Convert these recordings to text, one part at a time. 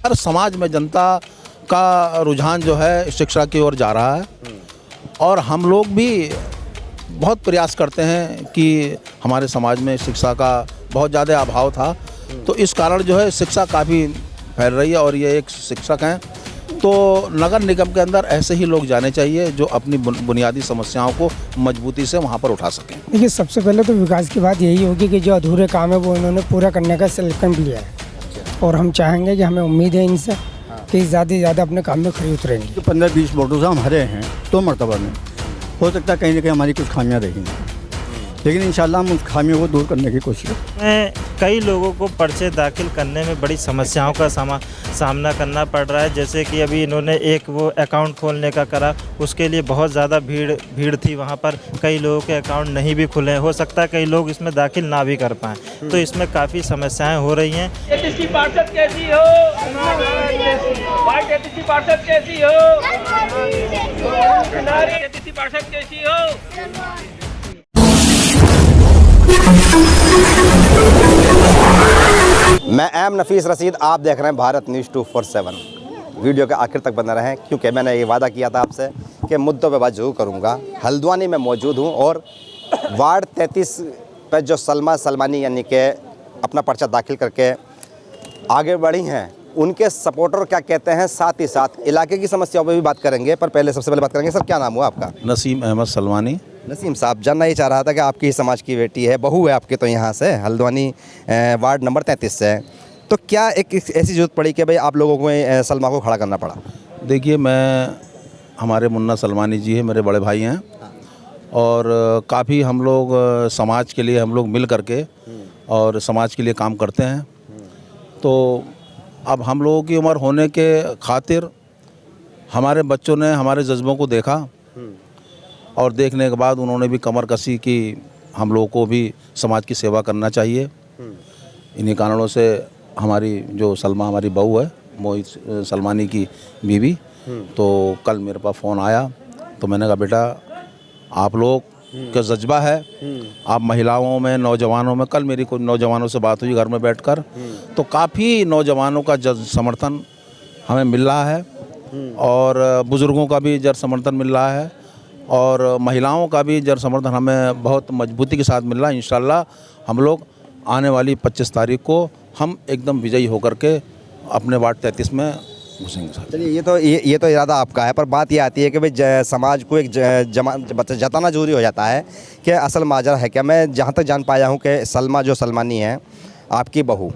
हर समाज में जनता का रुझान जो है शिक्षा की ओर जा रहा है और हम लोग भी बहुत प्रयास करते हैं कि हमारे समाज में शिक्षा का बहुत ज़्यादा अभाव था, तो इस कारण जो है शिक्षा काफ़ी फैल रही है। और ये एक शिक्षक हैं, तो नगर निगम के अंदर ऐसे ही लोग जाने चाहिए जो अपनी बुनियादी समस्याओं को मजबूती से वहाँ पर उठा सकें। देखिए, सबसे पहले तो विकास की बात यही होगी कि जो अधूरे काम है वो इन्होंने पूरा करने का संकल्प लिया है और हम चाहेंगे कि हमें उम्मीद है इनसे कि ज़्यादा से ज़्यादा अपने काम में खरी उतरेंगे। जो 15-20 वोटों से हम हारे हैं 2 मरतबा में, हो सकता है कहीं ना कहीं हमारी कुछ खामियां रही, लेकिन इंशाल्लाह हम उस खामियों को दूर करने की कोशिश करें। कई लोगों को पर्चे दाखिल करने में बड़ी समस्याओं का सामना करना पड़ रहा है। जैसे कि अभी इन्होंने एक वो अकाउंट खोलने का करा, उसके लिए बहुत ज़्यादा भीड़ थी वहाँ पर, कई लोगों के अकाउंट नहीं भी खुले, हो सकता है कई लोग इसमें दाखिल ना भी कर पाएँ, तो इसमें काफ़ी समस्याएं हो रही हैं। पार्षद कैसी हो, पार्षद कैसी हो, पार्षद कैसी हो। मैं एम नफीस रशीद, आप देख रहे हैं भारत न्यूज़ 247। वीडियो के आखिर तक बने रहें क्योंकि मैंने ये वादा किया था आपसे कि मुद्दों पे बात जरूर करूँगा। हल्द्वानी में मौजूद हूँ और वार्ड 33 पे जो सलमा सलमानी यानी कि अपना पर्चा दाखिल करके आगे बढ़ी हैं, उनके सपोर्टर क्या कहते हैं, साथ ही साथ इलाके की समस्याओं पर भी बात करेंगे। पर पहले सबसे पहले बात करेंगे, सर क्या नाम हुआ आपका? नसीम अहमद सलमानी। नसीम साहब, जानना ये चाह रहा था कि आपकी समाज की बेटी है, बहू है आपके, तो यहाँ से हल्द्वानी वार्ड नंबर 33 से, तो क्या एक ऐसी जरूरत पड़ी कि भाई आप लोगों को सलमा को खड़ा करना पड़ा? देखिए, मैं हमारे मुन्ना सलमानी जी है, मेरे बड़े भाई हैं और काफ़ी हम लोग समाज के लिए हम लोग मिल करके और समाज के लिए काम करते हैं। तो अब हम लोगों की उम्र होने के खातिर हमारे बच्चों ने हमारे जज्बों को देखा और देखने के बाद उन्होंने भी कमर कसी कि हम लोगों को भी समाज की सेवा करना चाहिए। इन्हीं कारणों से हमारी जो सलमा हमारी बहू है, मोहित सलमानी की बीवी, तो कल मेरे पास फ़ोन आया तो मैंने कहा बेटा आप लोग का जज्बा है, आप महिलाओं में, नौजवानों में, कल मेरी कुछ नौजवानों से बात हुई घर में बैठकर, तो काफ़ी नौजवानों का समर्थन हमें मिल रहा है और बुज़ुर्गों का भी जन समर्थन मिल रहा है और महिलाओं का भी जन समर्थन हमें बहुत मजबूती के साथ मिल रहा है। इंशाल्लाह हम लोग आने वाली 25 तारीख को हम एकदम विजयी होकर के अपने वार्ड 33 में घुसेंगे। चलिए, ये तो इरादा आपका है, पर बात ये आती है कि भाई समाज को एक जताना जरूरी हो जाता है कि असल माजरा है क्या। मैं जहाँ तक जान पाया हूँ कि सलमा जो सलमानी है आपकी बहू,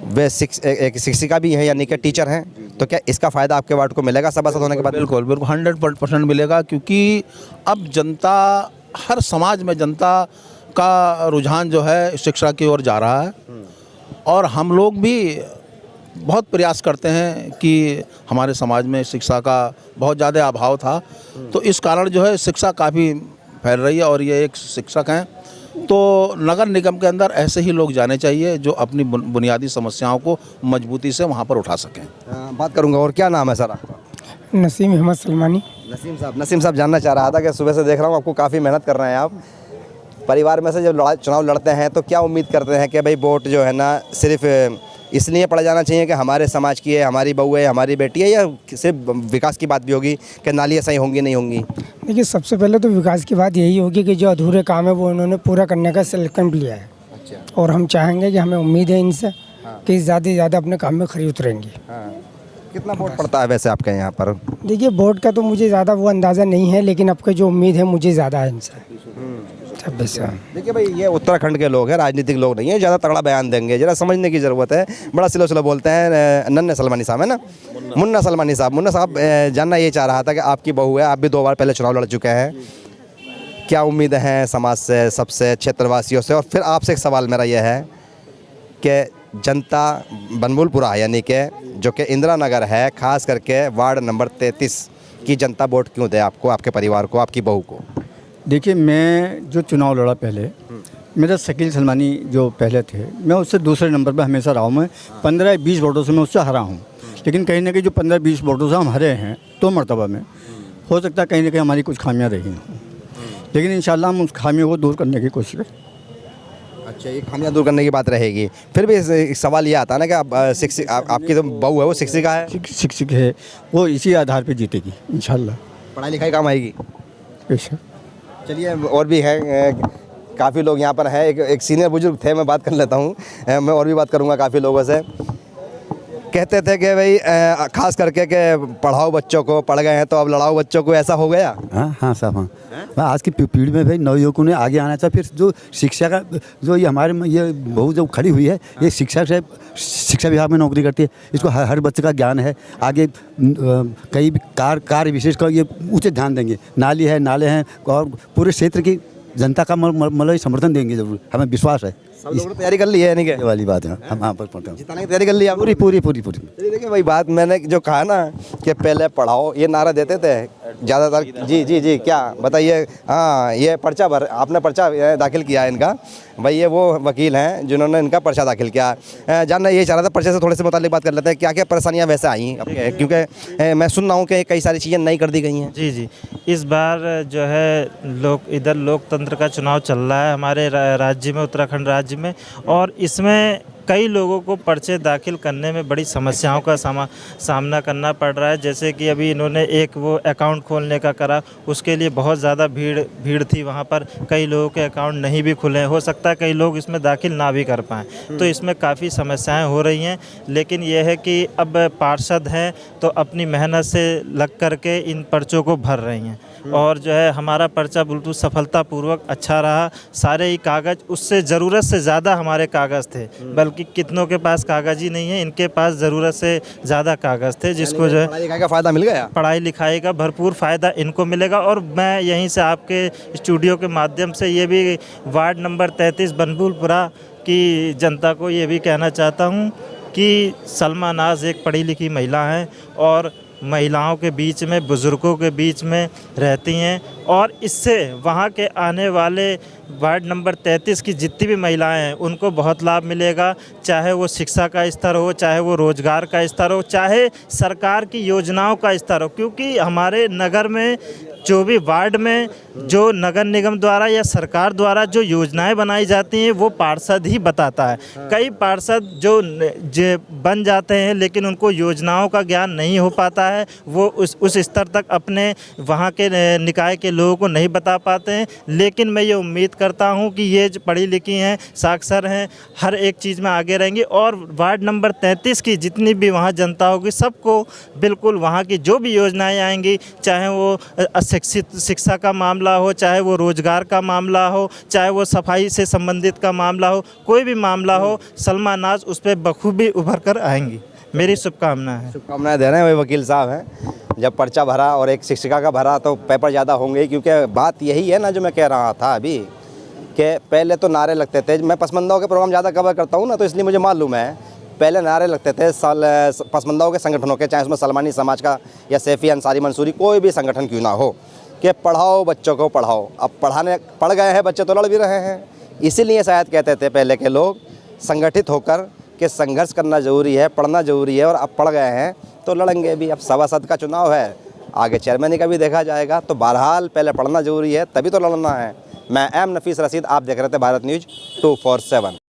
वे एक शिक्षिका भी है यानी कि टीचर हैं, तो क्या इसका फ़ायदा आपके वार्ड को मिलेगा सभासद होने के बाद? बिल्कुल 100% मिलेगा, क्योंकि अब जनता, हर समाज में जनता का रुझान जो है शिक्षा की ओर जा रहा है और हम लोग भी बहुत प्रयास करते हैं कि हमारे समाज में शिक्षा का बहुत ज़्यादा अभाव था, तो इस कारण जो है शिक्षा काफ़ी फैल रही है। और ये एक शिक्षक हैं, तो नगर निगम के अंदर ऐसे ही लोग जाने चाहिए जो अपनी बुनियादी समस्याओं को मजबूती से वहाँ पर उठा सकें। बात करूँगा। और क्या नाम है सर आपका? नसीम अहमद सलमानी। नसीम साहब जानना चाह रहा था कि सुबह से देख रहा हूँ आपको काफ़ी मेहनत कर रहे हैं आप। परिवार में से जब चुनाव लड़ते हैं तो क्या उम्मीद करते हैं कि भाई वोट जो है ना सिर्फ इसलिए पड़ा जाना चाहिए कि हमारे समाज की है, हमारी बहू है, हमारी बेटी है, या सिर्फ विकास की बात भी होगी कि नालियाँ सही होंगी नहीं होंगी? देखिए, सबसे पहले तो विकास की बात यही होगी कि जो अधूरे काम है वो इन्होंने पूरा करने का संकल्प लिया है। अच्छा। और हम चाहेंगे कि हमें उम्मीद है इनसे कि ज़्यादा से ज़्यादा अपने काम में खरी उतरेंगे। कितना वोट पड़ता है वैसे आपके यहाँ पर? देखिए, वोट का तो मुझे ज़्यादा वो अंदाज़ा नहीं है, लेकिन आपका जो उम्मीद है मुझे ज़्यादा है इनसे। देखिए भाई, ये उत्तराखंड के लोग हैं, राजनीतिक लोग नहीं है, ज़्यादा तगड़ा बयान देंगे, जरा समझने की ज़रूरत है। बड़ा सिलो सिलो बोलते हैं। नन्हे सलमानी साहब है ना, मुन्ना सलमानी साहब। मुन्ना साहब, जानना ये चाह रहा था कि आपकी बहू है, आप भी 2 बार पहले चुनाव लड़ चुके हैं, क्या उम्मीदें हैं समाज से, सबसे, क्षेत्रवासियों से? और फिर आपसे एक सवाल मेरा यह है कि जनता बनबुलपुरा यानी कि जो कि इंदिरा नगर है, ख़ास करके वार्ड नंबर 33 की जनता वोट क्यों दे आपको, आपके परिवार को, आपकी बहू को? देखिए, मैं जो चुनाव लड़ा पहले, मेरा शकील सलमानी जो पहले थे, मैं उससे दूसरे नंबर पर हमेशा रहा हूँ। मैं 15-20 वोटों से मैं उससे हरा हूँ, लेकिन कहीं ना कहीं जो 15-20 वोटों से हम हरे हैं 2 मरतबा में, हो सकता है कहीं ना कहीं हमारी कुछ खामियां रही हों, लेकिन इंशाल्लाह हम उस खामियों को दूर करने की कोशिश करें। अच्छा, ये खामियां दूर करने की बात रहेगी। फिर भी एक सवाल ये आता है ना कि आपकी जो बहू है वो शिक्षिका है, शिक्षक है, वो इसी आधार पे जीतेगी इंशाल्लाह। पढ़ाई लिखाई काम आएगी। बेशक। चलिए, और भी है काफ़ी लोग यहाँ पर हैं। एक सीनियर बुजुर्ग थे, मैं बात कर लेता हूँ। मैं और भी बात करूँगा काफ़ी लोगों से। कहते थे कि भाई खास करके कि पढ़ाओ बच्चों को, पढ़ गए हैं तो अब लड़ाओ बच्चों को, ऐसा हो गया? हाँ साहब, हाँ। आज की पीढ़ी में भाई नवयुवकों ने आगे आना चाहिए। फिर जो शिक्षा का जो ये हमारे में ये बहू जो खड़ी हुई है, ये शिक्षा विभाग में नौकरी करती है। इसको हर बच्चे का ज्ञान है। आगे कई भी कार्य विशेष का ये उचित ध्यान देंगे। नाले हैं और पूरे क्षेत्र की जनता का मतलब समर्थन देंगे जरूर, हमें विश्वास है। सब लोगों ने तैयारी कर ली है, यानी कि ये वाली बात है। हम यहाँ पर पढ़ते हैं, जिताने की तैयारी कर ली है आपने? पूरी। चलिए देखिए भाई, बात मैंने जो कहा ना कि पहले पढ़ाओ, ये नारा देते थे ज़्यादातर। जी, क्या बताइए? हाँ, ये पर्चा आपने पर्चा दाखिल किया है इनका। भाई ये वो वकील हैं जिन्होंने इनका पर्चा दाखिल किया। जानना ये चाह रहा था, पर्चे से थोड़े से मुतालिक बात कर लेते हैं। क्या क्या परेशानियाँ वैसे आई आपके? क्योंकि मैं सुन रहा हूँ कि कई सारी चीज़ें नई कर दी गई हैं। जी, इस बार जो है इधर लोकतंत्र का चुनाव चल रहा है हमारे राज्य में, उत्तराखंड राज्य में, और इसमें कई लोगों को पर्चे दाखिल करने में बड़ी समस्याओं का सामना करना पड़ रहा है। जैसे कि अभी इन्होंने एक वो अकाउंट खोलने का करा, उसके लिए बहुत ज़्यादा भीड़ थी वहाँ पर। कई लोगों के अकाउंट नहीं भी खुले, हो सकता है कई लोग इसमें दाखिल ना भी कर पाएँ। तो इसमें काफ़ी समस्याएं हो रही हैं। लेकिन यह है कि अब पार्षद हैं तो अपनी मेहनत से लग करके इन पर्चों को भर रही हैं, और जो है हमारा पर्चा बिल्कुल सफलतापूर्वक अच्छा रहा। सारे ही कागज़, उससे ज़रूरत से ज़्यादा हमारे कागज़ थे, बल्कि कितनों के पास कागज़ ही नहीं है, इनके पास ज़रूरत से ज़्यादा कागज़ थे, जिसको जो है पढ़ाई लिखाई का फ़ायदा मिल गया। पढ़ाई लिखाई का भरपूर फ़ायदा इनको मिलेगा। और मैं यहीं से आपके स्टूडियो के माध्यम से ये भी वार्ड नंबर 33 बनभूलपुरा की जनता को ये भी कहना चाहता हूँ कि सलमा नाज एक पढ़ी लिखी महिला हैं, और महिलाओं के बीच में, बुज़ुर्गों के बीच में रहती हैं, और इससे वहाँ के आने वाले वार्ड नंबर 33 की जितनी भी महिलाएं हैं उनको बहुत लाभ मिलेगा। चाहे वो शिक्षा का स्तर हो, चाहे वो रोज़गार का स्तर हो, चाहे सरकार की योजनाओं का स्तर हो। क्योंकि हमारे नगर में जो भी वार्ड में जो नगर निगम द्वारा या सरकार द्वारा जो योजनाएं बनाई जाती हैं वो पार्षद ही बताता है। कई पार्षद जो बन जाते हैं लेकिन उनको योजनाओं का ज्ञान नहीं हो पाता है, वो उस स्तर तक अपने वहाँ के निकाय के लोगों को नहीं बता पाते हैं। लेकिन मैं ये उम्मीद करता हूँ कि ये जो पढ़ी लिखी हैं, साक्षर हैं, हर एक चीज़ में आगे रहेंगी, और वार्ड नंबर 33 की जितनी भी वहाँ जनता होगी सबको बिल्कुल वहाँ की जो भी योजनाएँ आएंगी, चाहे वो शिक्षा का मामला हो, चाहे वो रोज़गार का मामला हो, चाहे वो सफाई से संबंधित का मामला हो, कोई भी मामला हो, सलमा नाज उस पर बखूबी उभर कर आएंगी। मेरी शुभकामनाएं हैं। शुभकामनाएं दे रहे हैं वही वकील साहब हैं। जब पर्चा भरा और एक शिक्षिका का भरा तो पेपर ज़्यादा होंगे, क्योंकि बात यही है ना जो मैं कह रहा था अभी, कि पहले तो नारे लगते थे। मैं पसमंदाओं के प्रोग्राम ज़्यादा कवर करता हूँ ना, तो इसलिए मुझे मालूम है। पहले नारे लगते थे पसमंदाओं के संगठनों के, चाहे उसमें सलमानी समाज का या सैफ़ी अंसारी मंसूरी कोई भी संगठन क्यों ना हो, कि पढ़ाओ बच्चों को, पढ़ाओ। अब पढ़ गए हैं बच्चे तो लड़ भी रहे हैं। इसीलिए शायद कहते थे पहले के लोग संगठित होकर कि संघर्ष करना ज़रूरी है, पढ़ना ज़रूरी है, और अब पढ़ गए हैं तो लड़ेंगे भी। अब सभासद का चुनाव है, आगे चेयरमैन का भी देखा जाएगा। तो बहरहाल पहले पढ़ना ज़रूरी है, तभी तो लड़ना है। मैं एम नफीस रशीद, आप देख रहे थे भारत न्यूज़ 247।